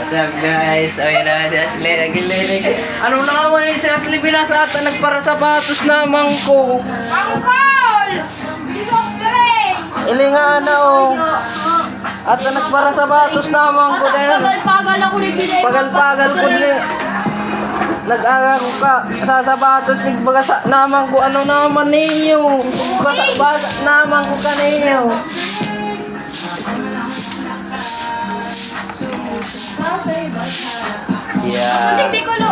What's up guys? Ayun na si Ashley, nagilinig. Ano na nga ngayon si Ashley binasa ata nagpara sapatos naman ko. Angkol! Ili nga na oh. At nagpara sapatos naman ko dahil. Pagal-pagal ako ni Pinay. Pagal-pagal ko ni. Nag-aral ka sa sapatos, bigbaga sa naman ko ano naman ninyo. Basa naman ko kaninyo. Yeah. Hindi ko lo.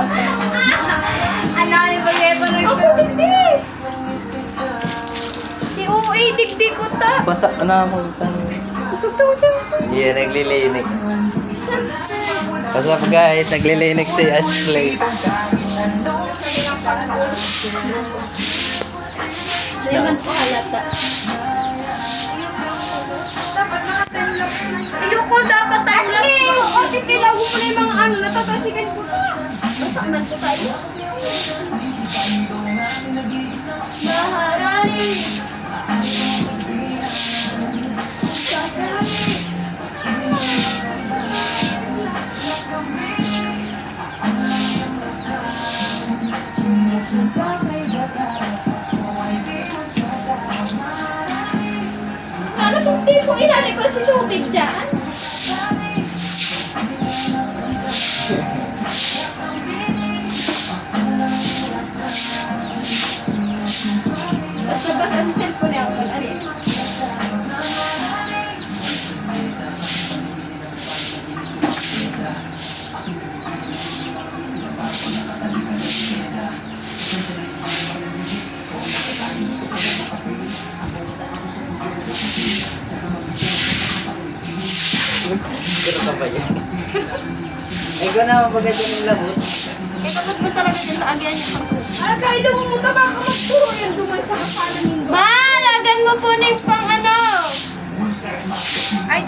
Ano ni Bagay lang. Ako hindi. Di uwi, digdi ko ta. Basa naman kaninyo. Kusog to dyan. Yeah, naglilinig. What's up guys? Naglilinig si Ashley. Hindi man po halata. Ayoko dapat time lapse. Ashley! Kasi kailangan mo na yung mga ano, natatasigan ko. Basta man ko tayo. Maharani! Lalo kung di ko ilalagay ko sa tubig dyan. Basta ang cellphone niya ako. Ano yun? Pero ka ba yan? Ay, ko na mapagad yung labot. Eh, tapos ko talaga dyan sa agyan niya pang ah, kaya daw mo baka magturo yan duman sa kasalan ninyo. Ma, lagan mo po na pang ano. Ay,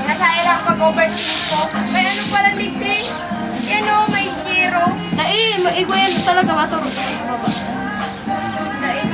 nasa ilang pag-overseas ko. May ano pala dito. Yan o, may zero. Iko yan talaga maturo. Dahil